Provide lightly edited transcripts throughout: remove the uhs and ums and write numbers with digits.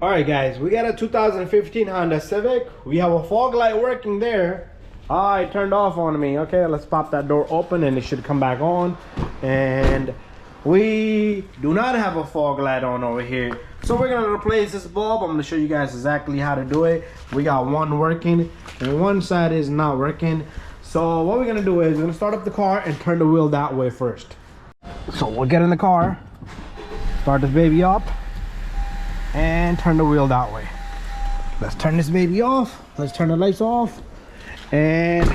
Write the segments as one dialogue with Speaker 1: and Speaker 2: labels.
Speaker 1: All right, guys, we got a 2015 Honda Civic. We have a fog light working there. It turned off on me. Okay, let's pop that door open and it should come back on. And we do not have a fog light on over here. So we're gonna replace this bulb. I'm gonna show you guys exactly how to do it. We got one working and one side is not working. So what we're gonna do is we're gonna start up the car and turn the wheel that way first. So we'll get in the car, start this baby up, and turn the wheel that way. Let's turn this baby off. Let's turn the lights off. And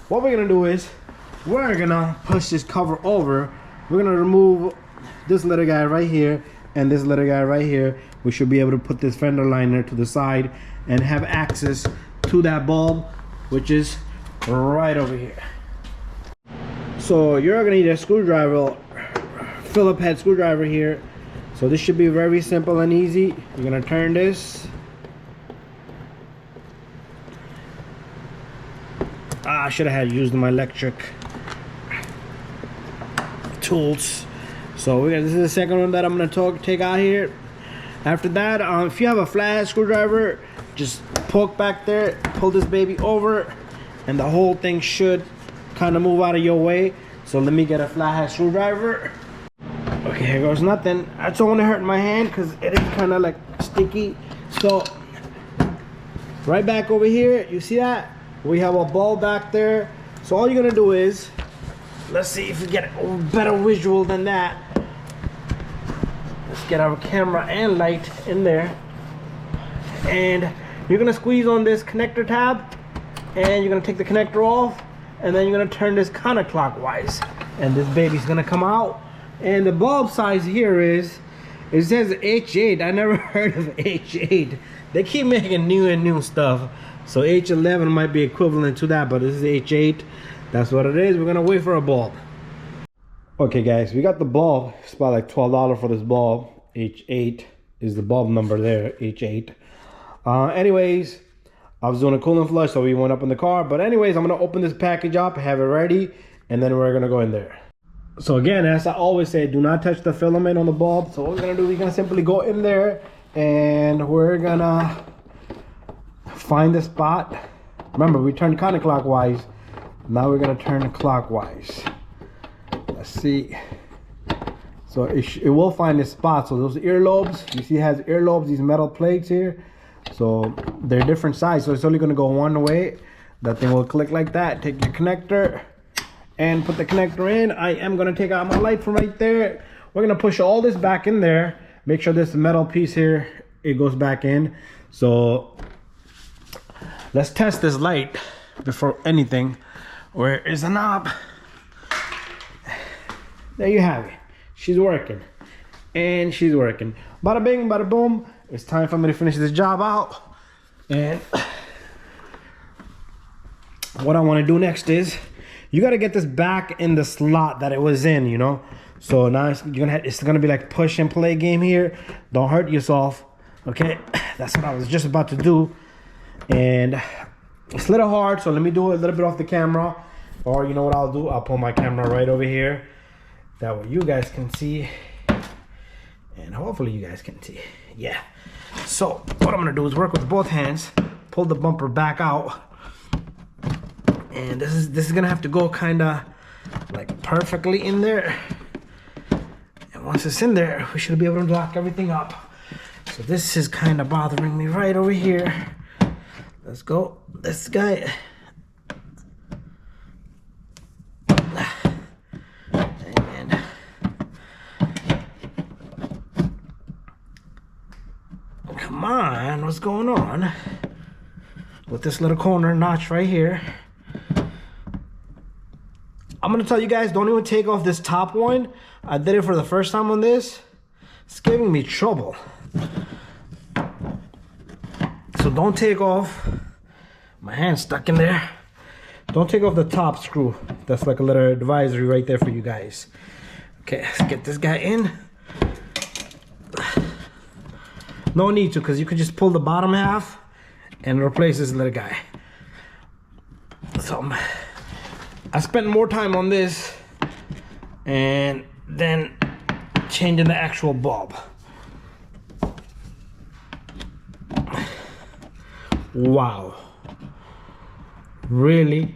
Speaker 1: what we're gonna do is we're gonna push this cover over. We're gonna remove this little guy right here and this little guy right here. We should be able to put this fender liner to the side and have access to that bulb, which is right over here. So you're gonna need a screwdriver, Phillips head screwdriver here. So this should be very simple and easy. You're gonna turn this. I should have used my electric tools. So this is the second one that I'm gonna take out here. After that, if you have a flathead screwdriver, just poke back there, pull this baby over, and the whole thing should kind of move out of your way. So let me get a flathead screwdriver. Okay, here goes nothing. I don't want to hurt my hand because it is kind of like sticky. So right back over here, you see that? We have a bulb back there. So all you're gonna do is, let's see if we get a better visual than that. Let's get our camera and light in there. And you're gonna squeeze on this connector tab and you're gonna take the connector off and then you're gonna turn this counterclockwise and this baby's gonna come out. And the bulb size here is, it says H8. I never heard of H8. They keep making new stuff. So H11 might be equivalent to that, but this is H8. That's what it is. We're gonna wait for a bulb. Okay guys, we got the bulb. It's about like $12 for this bulb. H8 is the bulb number there, H8. Anyways, I was doing a coolant flush, so we went up in the car. But anyways, I'm gonna open this package up, have it ready, and then we're gonna go in there. So again, as I always say, do not touch the filament on the bulb. So what we're gonna do, we're gonna simply go in there and we're gonna find the spot. Remember, we turned counterclockwise. Now we're gonna turn clockwise. Let's see. So it will find the spot. So those earlobes, you see it has earlobes, these metal plates here. So they're different size. So it's only gonna go one way. That thing will click like that. Take your connector and put the connector in. I am gonna take out my light from right there. We're gonna push all this back in there. Make sure this metal piece here, it goes back in. So let's test this light before anything. Where is the knob? There you have it. She's working. And she's working. Bada bing, bada boom. It's time for me to finish this job out. And what I wanna do next is, you gotta get this back in the slot that it was in, you know. So now it's gonna be like push and play game here. Don't hurt yourself, okay? That's what I was just about to do, and it's a little hard. So let me do it a little bit off the camera, or you know what I'll do? I'll pull my camera right over here. That way you guys can see, and hopefully you guys can see. Yeah. So what I'm gonna do is work with both hands, pull the bumper back out. And this is gonna have to go kind of like perfectly in there. And once it's in there, we should be able to lock everything up. So this is kind of bothering me right over here. Let's go. This guy. And come on, what's going on with this little corner notch right here? I'm gonna tell you guys, don't even take off this top one. I did it for the first time on this. It's giving me trouble. So don't take off. My hand's stuck in there. Don't take off the top screw. That's like a little advisory right there for you guys. Okay, let's get this guy in. No need to, because you could just pull the bottom half and replace this little guy. So I spent more time on this and then changing the actual bulb. Wow. Really?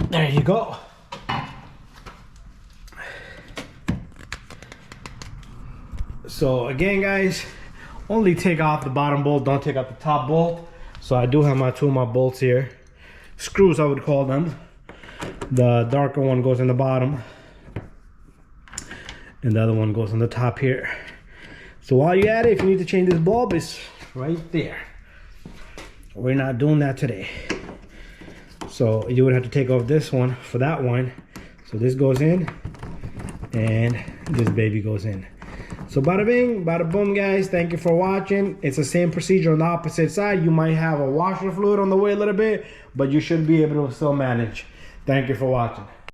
Speaker 1: There you go. So again, guys, only take off the bottom bolt, don't take out the top bolt. So I do have my two of my bolts here. Screws, I would call them. The darker one goes in the bottom, and the other one goes on the top here. So while you're at it, if you need to change this bulb, it's right there. We're not doing that today. So you would have to take off this one for that one. So this goes in, and this baby goes in. So bada bing, bada boom, guys. Thank you for watching. It's the same procedure on the opposite side. You might have a washer fluid on the way a little bit, but you should be able to still manage. Thank you for watching.